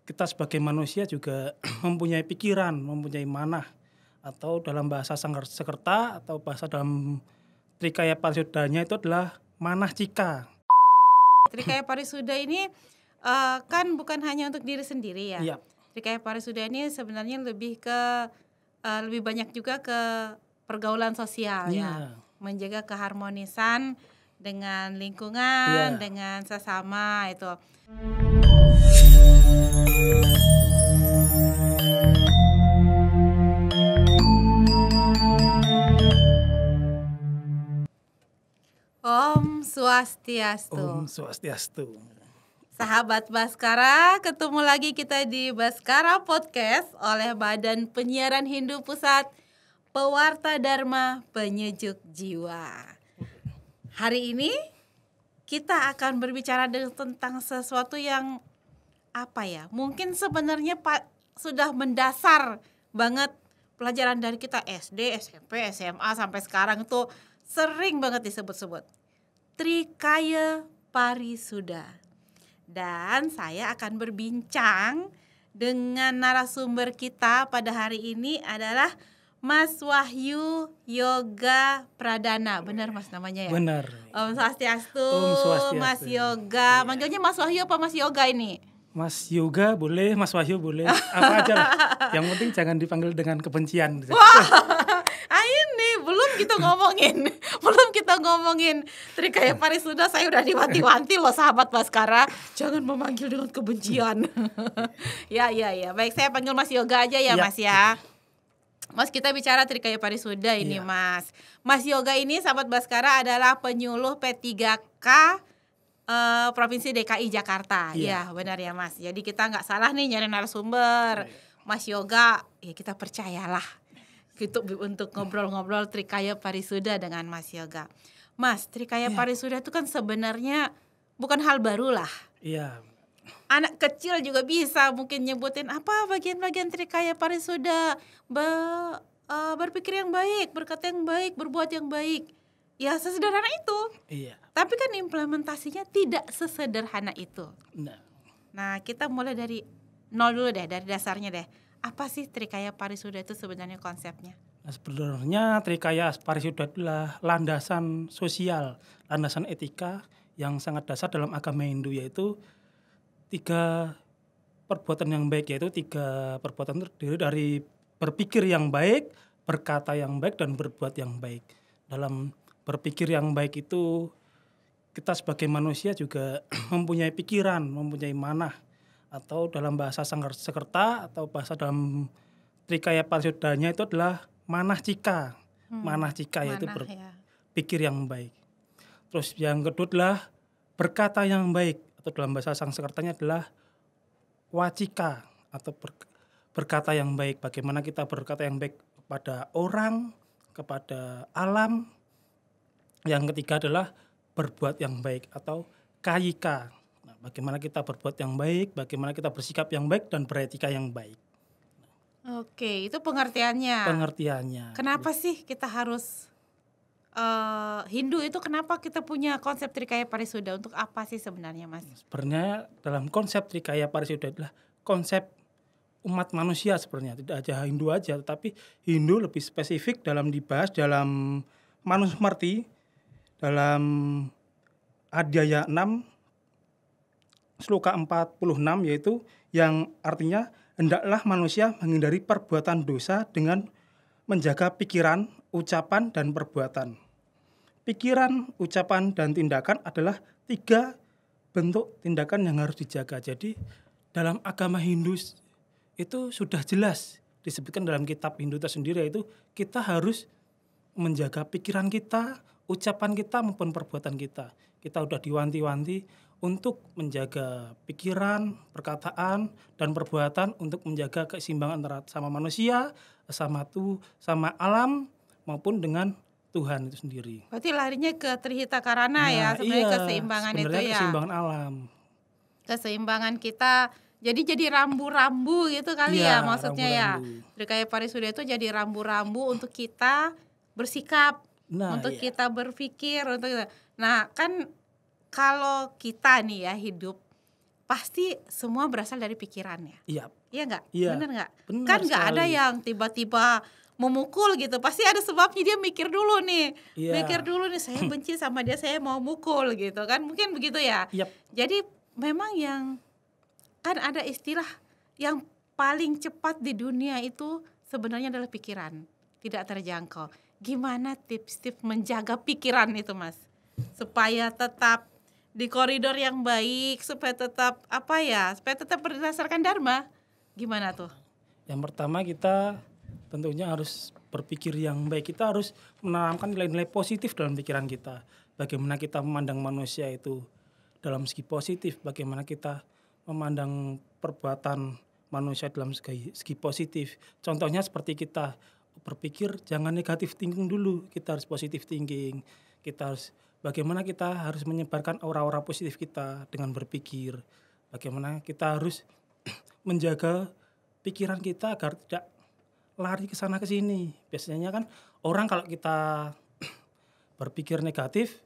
kita sebagai manusia juga mempunyai pikiran, mempunyai manah, atau dalam bahasa Sangsekerta atau bahasa dalam Trikaya Parisudanya itu adalah manah cika. Trikaya Parisuda ini kan bukan hanya untuk diri sendiri ya. Iya. Trikaya Parisuda ini sebenarnya lebih banyak juga ke pergaulan sosial ya. Iya. Menjaga keharmonisan dengan lingkungan, Iya. dengan sesama itu. Om Swastiastu. Om Swastiastu. Sahabat Baskara, ketemu lagi kita di Baskara Podcast oleh Badan Penyiaran Hindu Pusat, Pewarta Dharma Penyejuk Jiwa. Hari ini kita akan berbicara tentang sesuatu yang mungkin sebenarnya sudah mendasar banget. Pelajaran dari kita SD, SMP, SMA sampai sekarang itu sering banget disebut-sebut Trikaya Parisuda. Dan saya akan berbincang dengan narasumber kita pada hari ini adalah Mas Wahyu Yoga Pradana. Benar Mas namanya ya? Benar. Om Swastiastu. Om Swastiastu. Mas Yoga. Manggilnya Mas Wahyu apa Mas Yoga ini? Mas Yoga boleh, Mas Wahyu boleh, apa aja lah. Yang penting jangan dipanggil dengan kebencian. Wah, ini belum kita ngomongin Trikaya Parisuda, saya udah diwanti-wanti loh sahabat Baskara, jangan memanggil dengan kebencian. Ya, baik, saya panggil Mas Yoga aja ya, Mas ya. Mas, kita bicara Trikaya Parisuda ini, Mas. Mas Yoga ini sahabat Baskara adalah penyuluh P3K Provinsi DKI Jakarta. Iya, benar ya Mas. Jadi kita nggak salah nih nyari narasumber. Mas Yoga, ya kita percayalah gitu untuk ngobrol-ngobrol Trikaya Parisuda dengan Mas Yoga. Mas, Trikaya Parisuda itu kan sebenarnya bukan hal baru lah. Iya. Anak kecil juga bisa mungkin nyebutin apa bagian-bagian Trikaya Parisuda. Berpikir yang baik, berkata yang baik, berbuat yang baik. Ya sesederhana itu. Iya. Tapi kan implementasinya tidak sesederhana itu. Nah, kita mulai dari nol dulu deh, dari dasarnya deh. Apa sih Trikaya Parisuda itu sebenarnya konsepnya? Nah, sebenarnya Trikaya Parisuda adalah landasan sosial, landasan etika yang sangat dasar dalam agama Hindu, yaitu 3 perbuatan yang baik, yaitu 3 perbuatan terdiri dari berpikir yang baik, berkata yang baik, dan berbuat yang baik. Dalam berpikir yang baik itu kita sebagai manusia juga mempunyai pikiran, mempunyai manah, atau dalam bahasa Sangsekerta atau bahasa berkata Trikaya Parisudanya itu adalah manah cika. Manah cika yaitu berpikir yang baik. Terus yang kedua adalah berkata yang baik, atau dalam bahasa Sangsekertanya adalah wacika atau berkata yang baik. Bagaimana kita berkata yang baik kepada orang, kepada alam. Yang ketiga adalah berbuat yang baik atau kayika. Nah, bagaimana kita berbuat yang baik, bagaimana kita bersikap yang baik dan beretika yang baik. Oke, itu pengertiannya. Kenapa sih kita harus Hindu itu kenapa kita punya konsep Trikaya Parisuda? Untuk apa sih sebenarnya, Mas? Sebenarnya dalam konsep Trikaya Parisuda adalah konsep umat manusia sebenarnya. Tidak aja Hindu aja, tetapi Hindu lebih spesifik dalam dibahas dalam Manusmriti, dalam Adhyaya 6 Sloka 46, yaitu yang artinya hendaklah manusia menghindari perbuatan dosa dengan menjaga pikiran, ucapan, dan perbuatan. Pikiran, ucapan, dan tindakan adalah 3 bentuk tindakan yang harus dijaga. Jadi dalam agama Hindu itu sudah jelas disebutkan dalam kitab Hindu tersendiri, yaitu kita harus menjaga pikiran kita, ucapan kita maupun perbuatan kita. Kita udah diwanti-wanti untuk menjaga pikiran, perkataan, dan perbuatan untuk menjaga keseimbangan antara sama manusia, sama alam maupun dengan Tuhan itu sendiri. Berarti larinya ke Trihita Karana ya, sebenarnya keseimbangan itu ya. Keseimbangan alam. Keseimbangan kita jadi rambu-rambu gitu kali ya maksudnya rambu-rambu. Ya. Trikaya Parisuda itu jadi rambu-rambu untuk kita bersikap, untuk kita berpikir, untuk. Nah, kan kalau kita nih ya hidup pasti semua berasal dari pikiran ya. Iya. Iya nggak? Iya. Bener nggak? Benar Kan nggak ada sekali. yang tiba-tiba memukul gitu. Pasti ada sebabnya, dia mikir dulu nih. Iya. Mikir dulu nih, saya benci sama dia, saya mau mukul gitu kan. Mungkin begitu ya. Yap. Jadi memang yang kan ada istilah yang paling cepat di dunia itu sebenarnya adalah pikiran. Tidak terjangkau. Gimana tips-tips menjaga pikiran itu, Mas? Supaya tetap di koridor yang baik, supaya tetap supaya tetap berdasarkan dharma. Gimana tuh? Yang pertama kita tentunya harus berpikir yang baik. Kita harus menanamkan nilai-nilai positif dalam pikiran kita. Bagaimana kita memandang manusia itu dalam segi positif. Bagaimana kita memandang perbuatan manusia dalam segi positif. Contohnya seperti kita berpikir jangan negatif thinking dulu. Kita harus positif thinking. Bagaimana kita harus menyebarkan aura-aura positif kita dengan berpikir. Bagaimana kita harus menjaga pikiran kita agar tidak lari ke sana ke sini. Biasanya kan orang kalau kita berpikir negatif,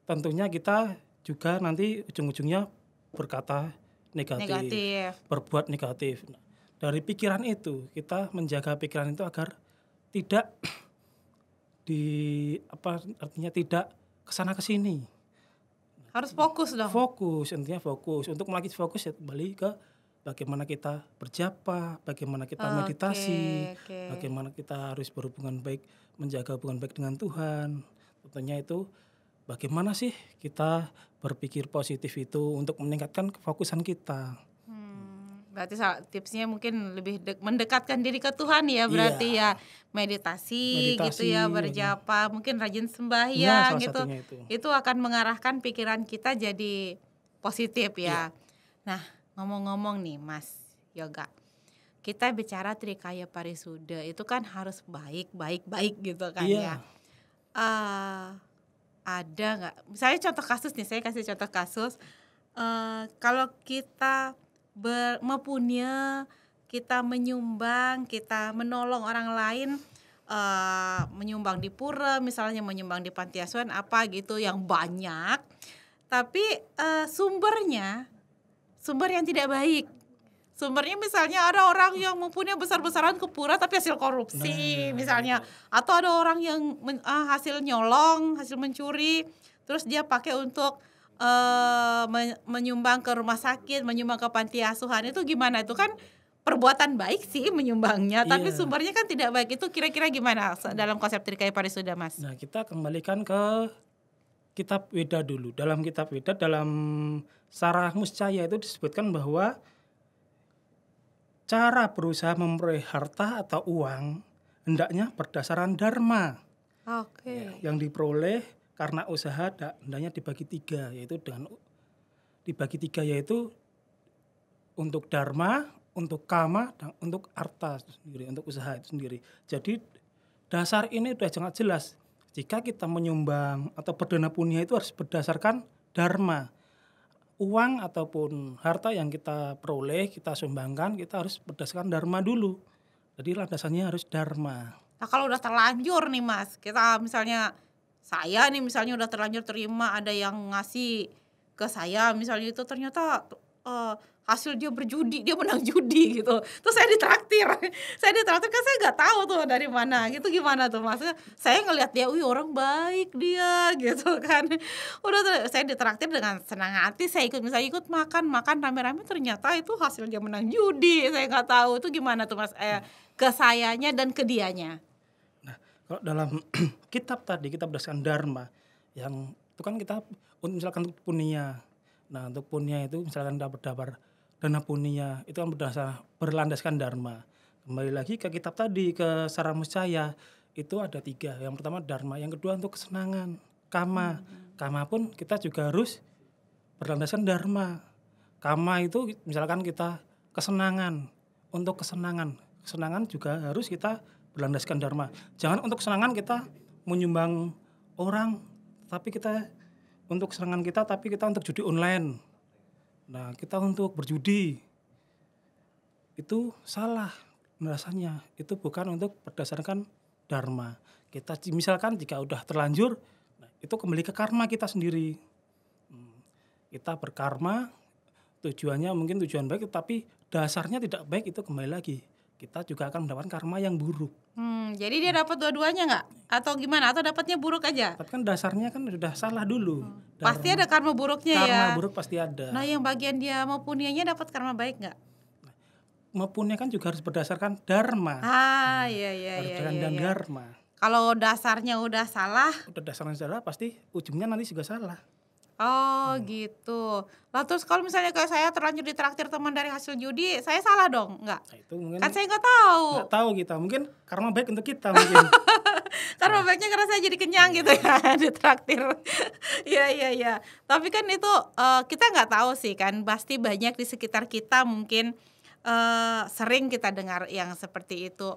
tentunya kita juga nanti ujung-ujungnya berkata negatif. Berbuat negatif. Nah, dari pikiran itu kita menjaga pikiran itu agar tidak tidak kesana kesini. Harus fokus dong. Intinya fokus. Untuk lagi fokus ya kembali ke bagaimana kita berjapa, bagaimana kita meditasi, bagaimana kita harus berhubungan baik, menjaga hubungan baik dengan Tuhan. Tentunya itu bagaimana sih kita berpikir positif itu untuk meningkatkan kefokusan kita. Berarti tipsnya mungkin lebih mendekatkan diri ke Tuhan ya, berarti ya meditasi gitu ya, berjapa, mungkin rajin sembahyang gitu. Itu akan mengarahkan pikiran kita jadi positif ya. Nah, ngomong-ngomong nih Mas Yoga, kita bicara Trikaya Parisuda itu kan harus baik gitu kan ya. Ada nggak? Misalnya contoh kasus nih, saya kasih contoh kasus. Kalau kita kita menyumbang, kita menolong orang lain, menyumbang di pura, misalnya menyumbang di panti asuhan apa gitu yang banyak, tapi sumber yang tidak baik. Sumbernya misalnya ada orang yang mempunyai besar-besaran ke pura tapi hasil korupsi misalnya, atau ada orang yang hasil nyolong, hasil mencuri, terus dia pakai untuk menyumbang ke rumah sakit, menyumbang ke panti asuhan. Itu gimana? Itu kan perbuatan baik sih menyumbangnya, tapi sumbernya kan tidak baik. Itu kira-kira gimana dalam konsep Trikaya Parisuda, Mas? Nah, kita kembalikan ke kitab Weda dulu. Dalam kitab Weda, dalam Sarah Muscaya itu disebutkan bahwa cara berusaha memperoleh harta atau uang hendaknya berdasarkan dharma. Yang diperoleh karena usaha hendaknya dibagi tiga, yaitu untuk dharma, untuk kama, dan untuk arta itu sendiri, untuk usaha itu sendiri. Jadi dasar ini sudah sangat jelas. Jika kita menyumbang atau berdana punya itu harus berdasarkan dharma. Uang ataupun harta yang kita peroleh, kita sumbangkan, kita harus berdasarkan dharma dulu. Jadi landasannya harus dharma. Nah, kalau udah terlanjur nih Mas, kita misalnya saya nih misalnya udah terlanjur terima ada yang ngasih ke saya misalnya, itu ternyata hasil dia berjudi, dia menang judi gitu, terus saya ditraktir kan saya nggak tahu tuh dari mana gitu. Gimana tuh maksudnya? Saya ngelihat dia, orang baik dia gitu kan, saya ditraktir dengan senang hati, saya ikut makan rame-rame, ternyata itu hasil dia menang judi, saya nggak tahu. Itu gimana tuh Mas, ke sayanya dan ke dianya? Kalau dalam kitab tadi kita berdasarkan dharma, yang itu kan kita misalkan untuk punya. Nah, untuk punya itu misalkan dapat dana punya, itu kan berlandaskan dharma. Kembali lagi ke kitab tadi, ke Sarah Muscaya, itu ada 3. Yang pertama dharma, yang kedua untuk kesenangan, kama. Kama pun kita juga harus berlandaskan dharma. Kama itu misalkan kita kesenangan, untuk kesenangan juga harus kita berlandaskan dharma. Jangan untuk kesenangan kita menyumbang orang, tapi kita untuk kesenangan kita, tapi kita untuk judi online. Nah, kita untuk berjudi. Itu salah rasanya. Itu bukan untuk berdasarkan dharma. Kita misalkan jika udah terlanjur, nah, itu kembali ke karma kita sendiri. Kita berkarma, tujuannya mungkin tujuan baik, tapi dasarnya tidak baik, itu kembali lagi kita juga akan mendapatkan karma yang buruk. Jadi dia dapat dua-duanya nggak? Atau gimana? Atau dapatnya buruk aja? Tapi kan dasarnya kan sudah salah dulu. Pasti ada karma buruknya ya. Karma buruk pasti ada. Nah, yang bagian dia mau punyanya dapat karma baik nggak? Maupunnya kan juga harus berdasarkan dharma. Iya. Dan dharma. Kalau dasarnya udah salah, Udah dasarnya salah, pasti ujungnya nanti juga salah. gitu. Lah terus kalau misalnya kayak saya terlanjur ditraktir teman dari hasil judi, saya salah dong? Nggak? Nah, itu mungkin Kan saya nggak tahu. nggak tahu kita. Mungkin karma baik untuk kita mungkin. Karena baiknya karena saya jadi kenyang gitu ya ditraktir. Iya. Tapi kan itu kita nggak tahu sih kan. Pasti banyak di sekitar kita mungkin sering kita dengar yang seperti itu.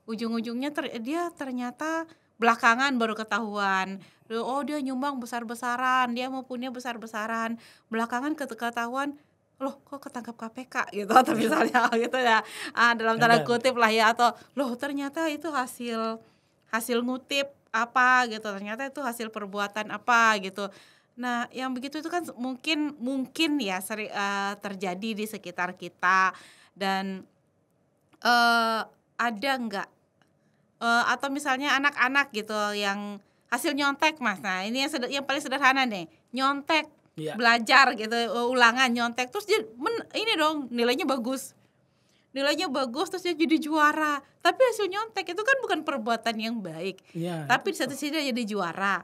Ujung-ujungnya dia ternyata belakangan baru ketahuan. Oh, dia nyumbang besar-besaran, dia mau punya besar-besaran. Belakangan ketahuan, loh kok ketangkap KPK gitu atau misalnya gitu ya. Dalam tanda kutip lah ya, atau loh ternyata itu hasil ngutip apa gitu. Ternyata itu hasil perbuatan apa gitu. Nah, yang begitu itu kan mungkin ya sering terjadi di sekitar kita. Dan ada enggak atau misalnya anak-anak gitu yang hasil nyontek, Mas. Nah, ini yang paling sederhana nih. Nyontek, belajar gitu, ulangan nyontek, terus dia ini dong nilainya bagus terus dia jadi juara. Tapi hasil nyontek itu kan bukan perbuatan yang baik. Tapi di satu sisi dia jadi juara.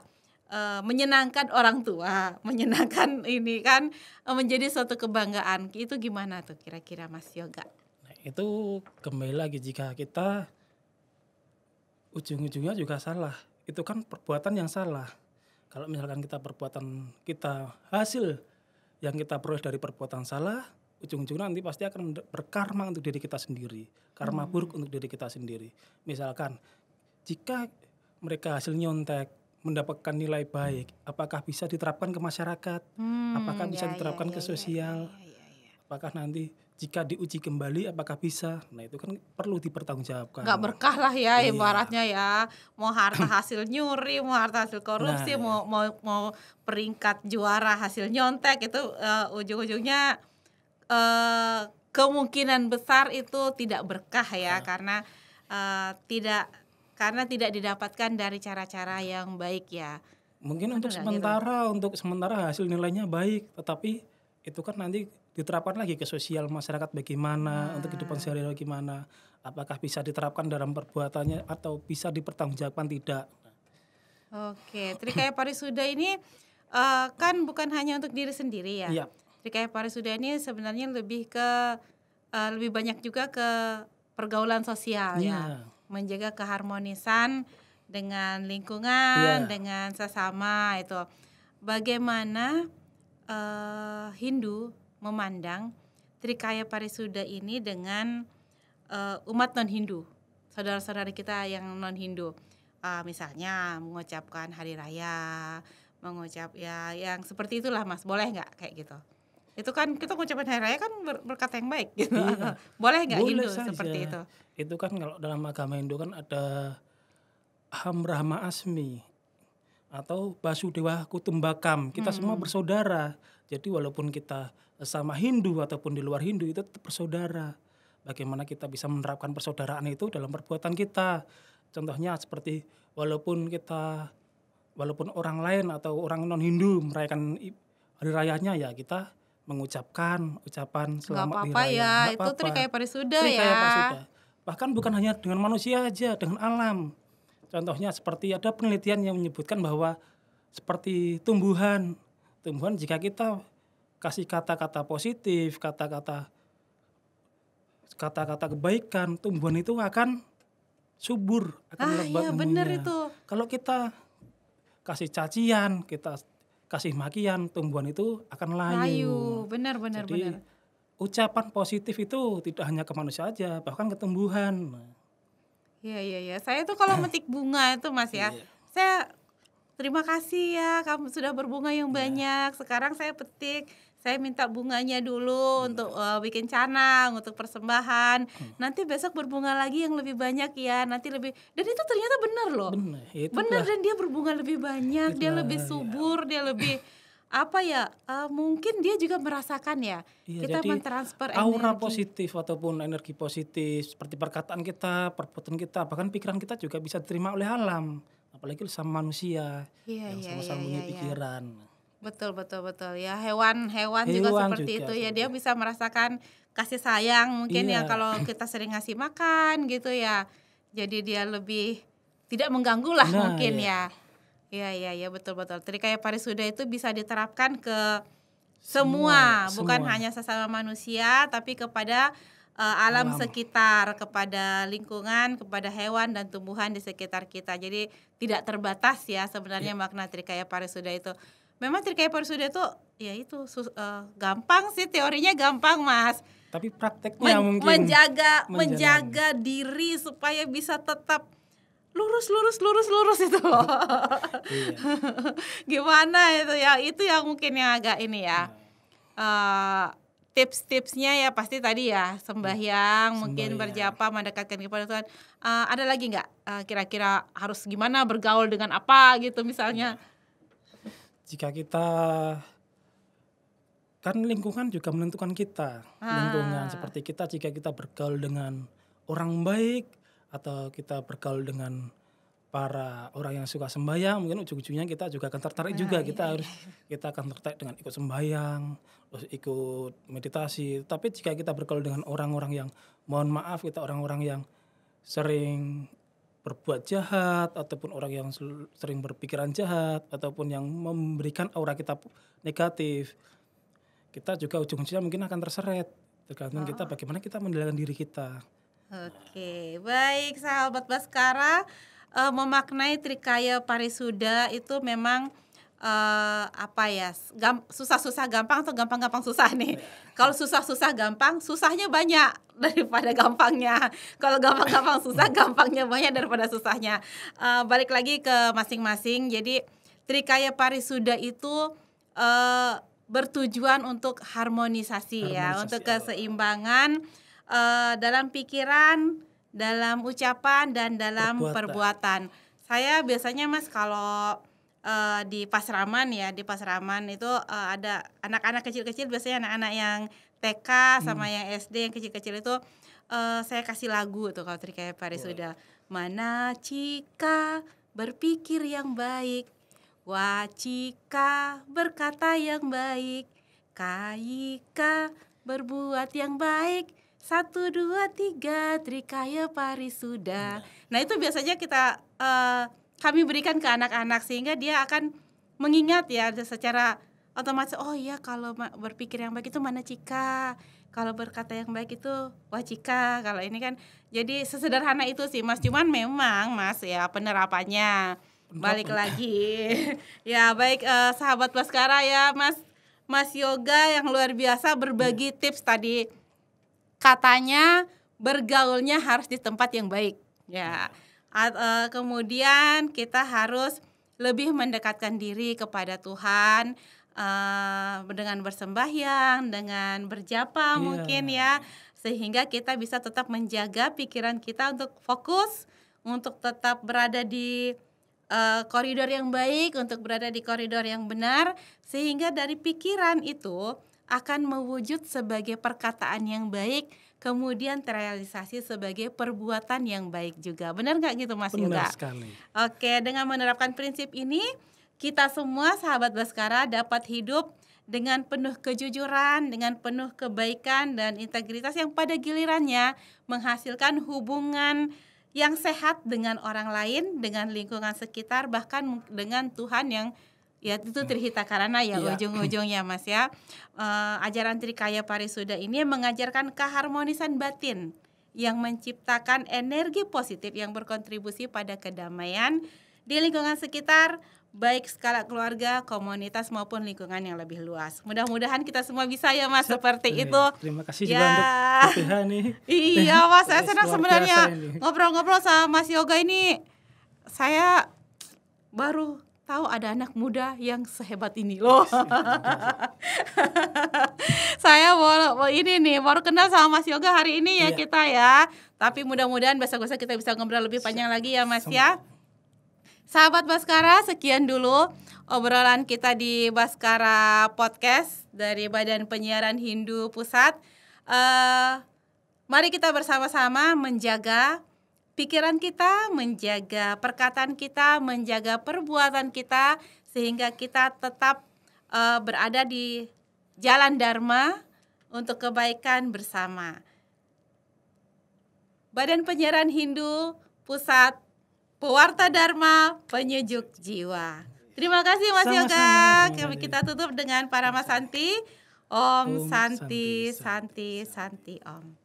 Menyenangkan orang tua, menyenangkan ini kan menjadi suatu kebanggaan. Itu gimana tuh kira-kira Mas Yoga? Nah, itu kembali lagi jika kita ujung-ujungnya juga salah. Itu kan perbuatan yang salah. Kalau misalkan kita hasil yang kita peroleh dari perbuatan salah, ujung-ujungnya nanti pasti akan berkarma untuk diri kita sendiri. Karma buruk untuk diri kita sendiri. Misalkan jika mereka hasil nyontek mendapatkan nilai baik, apakah bisa diterapkan ke masyarakat? Apakah bisa diterapkan ke sosial? Apakah nanti jika diuji kembali apakah bisa? Nah, itu kan perlu dipertanggungjawabkan. Nggak berkah lah ya ibaratnya ya. Mau harta hasil nyuri, mau harta hasil korupsi, mau peringkat juara hasil nyontek, itu ujung-ujungnya kemungkinan besar itu tidak berkah ya. Karena tidak didapatkan dari cara-cara yang baik ya. Mungkin untuk sementara hasil nilainya baik, tetapi itu kan nanti diterapkan lagi ke sosial masyarakat bagaimana, untuk kehidupan sehari-hari bagaimana, apakah bisa diterapkan dalam perbuatannya atau bisa dipertanggungjawabkan tidak. Oke, Trikaya Parisuda ini kan bukan hanya untuk diri sendiri ya. Trikaya Parisuda ini sebenarnya lebih banyak juga ke pergaulan sosial ya. Menjaga keharmonisan dengan lingkungan, dengan sesama itu. Bagaimana Hindu memandang Trikaya Parisuda ini dengan umat non-Hindu, saudara-saudara kita yang non-Hindu, misalnya mengucapkan hari raya, yang seperti itulah Mas, boleh nggak kayak gitu? Itu kan kita mengucapkan hari raya kan berkata yang baik gitu. Boleh nggak Hindu seperti itu? Itu kan kalau dalam agama Hindu kan ada Aham Brahma Asmi atau Basudewa Kutumbakam, kita semua bersaudara. Jadi walaupun kita sama Hindu ataupun di luar Hindu itu tetap bersaudara. Bagaimana kita bisa menerapkan persaudaraan itu dalam perbuatan kita? Contohnya seperti walaupun orang lain atau orang non Hindu merayakan hari rayanya, ya kita mengucapkan ucapan selamat hari raya. Ya, itu Trikaya Parisuda ya. Bahkan bukan hanya dengan manusia aja, dengan alam. Contohnya seperti ada penelitian yang menyebutkan bahwa seperti tumbuhan jika kita kasih kata-kata positif, kata-kata kebaikan, tumbuhan itu akan subur, akan lebat benar tumbuhnya. itu. Kalau kita kasih cacian, kita kasih makian, tumbuhan itu akan layu. Benar. Jadi ucapan positif itu tidak hanya ke manusia aja, bahkan ke tumbuhan. Iya. Saya tuh kalau metik bunga itu Mas ya, saya terima kasih ya kamu sudah berbunga yang banyak. Sekarang saya petik, saya minta bunganya dulu untuk bikin canang, untuk persembahan. Nanti besok berbunga lagi yang lebih banyak ya. Nanti lebih, dan itu ternyata benar loh. Benar, dan dia berbunga lebih banyak, dia lebih subur, dia lebih mungkin dia juga merasakan ya. Iya, Kita jadi mentransfer aura energi. positif ataupun energi positif seperti perkataan kita, perbuatan kita, bahkan pikiran kita juga bisa diterima oleh alam, apalagi sama manusia Iya, yang iya, sama-sama iya, punya iya, iya. pikiran. Betul, betul, betul. Ya, hewan juga Hewan seperti juga itu ya. seperti Dia bisa merasakan kasih sayang mungkin ya iya, kalau kita sering ngasih makan gitu ya. Jadi dia lebih tidak mengganggu lah nah mungkin ya, ya. Iya, iya, iya, betul, betul. Trikaya Parisuda itu bisa diterapkan ke semua, bukan semua hanya sesama manusia, tapi kepada alam alam. sekitar, kepada lingkungan, kepada hewan dan tumbuhan di sekitar kita. Jadi tidak terbatas ya sebenarnya Ya, makna Trikaya Parisuda itu. Memang Trikaya Parisuda itu ya itu gampang sih, teorinya gampang Mas. tapi prakteknya mungkin Menjaga menjalani. diri supaya bisa tetap lurus itu loh. Iya. Gimana itu ya? Itu yang mungkin yang agak ini ya. Nah, Tips-tipsnya ya pasti tadi ya, sembahyang, mungkin sembahyang. berjapa, mendekatkan kepada Tuhan. Ada lagi nggak kira-kira harus gimana bergaul dengan apa gitu misalnya? Jika kita kan lingkungan juga menentukan kita. Lingkungan Ah, seperti kita jika kita bergaul dengan orang baik atau kita bergaul dengan para orang yang suka sembahyang, mungkin ujung-ujungnya kita juga akan tertarik juga. iya, iya. Kita akan tertarik dengan ikut sembahyang, terus ikut meditasi. Tapi jika kita bergaul dengan orang-orang yang mohon maaf kita orang-orang yang sering berbuat jahat ataupun orang yang sering berpikiran jahat ataupun yang memberikan aura kita negatif, kita juga ujung-ujungnya mungkin akan terseret. Tergantung kita bagaimana kita mengendalikan diri kita. Oke, baik sahabat Baskara, memaknai Trikaya Parisuda itu memang susah-susah gampang atau gampang-gampang susah nih. Kalau susah-susah gampang, susahnya banyak daripada gampangnya. Kalau gampang-gampang susah, gampangnya banyak daripada susahnya. Balik lagi ke masing-masing. Jadi Trikaya Parisuda itu bertujuan untuk harmonisasi ya, Harmonisasi untuk aura. keseimbangan dalam pikiran, dalam ucapan dan dalam perbuatan. Saya biasanya Mas kalau di Pasraman itu ada anak-anak kecil-kecil, biasanya anak-anak yang TK sama yang SD yang kecil-kecil itu saya kasih lagu tuh kalau Trikaya Parisuda. Mana Cika berpikir yang baik, Wacika berkata yang baik, Kayika berbuat yang baik, 1, 2, 3 Trikaya Parisuda. Nah itu biasanya kami berikan ke anak-anak sehingga dia akan mengingat ya secara otomatis. Oh iya, kalau berpikir yang baik itu mana Cika, kalau berkata yang baik itu Wacika. Kalau ini kan jadi sesederhana itu sih Mas. Cuman memang Mas ya penerapannya balik lagi. Ya baik sahabat Baskara ya Mas Yoga yang luar biasa berbagi tips tadi. Katanya bergaulnya harus di tempat yang baik ya. Kemudian kita harus lebih mendekatkan diri kepada Tuhan dengan bersembahyang, dengan berjapa mungkin ya, sehingga kita bisa tetap menjaga pikiran kita untuk fokus, untuk tetap berada di koridor yang baik, untuk berada di koridor yang benar, sehingga dari pikiran itu akan mewujud sebagai perkataan yang baik, kemudian terrealisasi sebagai perbuatan yang baik juga. Benar nggak gitu Mas Yoga? Benar sekali. Oke, dengan menerapkan prinsip ini, kita semua sahabat Baskara dapat hidup dengan penuh kejujuran, dengan penuh kebaikan dan integritas yang pada gilirannya menghasilkan hubungan yang sehat dengan orang lain, dengan lingkungan sekitar, bahkan dengan Tuhan yang ya itu Trihita Karana ya ujung-ujungnya Mas ya. Ajaran Trikaya Parisuda ini mengajarkan keharmonisan batin yang menciptakan energi positif yang berkontribusi pada kedamaian di lingkungan sekitar, baik skala keluarga, komunitas maupun lingkungan yang lebih luas. Mudah-mudahan kita semua bisa ya Mas seperti itu. Terima kasih juga untuk PPH nih. Iya Mas, saya senang Luar sebenarnya biasa ini. ngobrol-ngobrol sama Mas Yoga ini. Saya baru tahu ada anak muda yang sehebat ini loh. Saya baru kenal sama Mas Yoga hari ini ya kita ya. Tapi mudah-mudahan besok-besok kita bisa ngobrol lebih panjang lagi ya Mas ya. Sahabat Baskara, sekian dulu obrolan kita di Baskara Podcast dari Badan Penyiaran Hindu Pusat. Mari kita bersama-sama menjaga pikiran kita, menjaga perkataan kita, menjaga perbuatan kita, sehingga kita tetap berada di jalan Dharma untuk kebaikan bersama. Badan Penyiaran Hindu Pusat, Pewarta Dharma, Penyejuk Jiwa. Terima kasih Mas Yoga. Kita tutup dengan Paramasanti. Om Santi Santi Santi Om.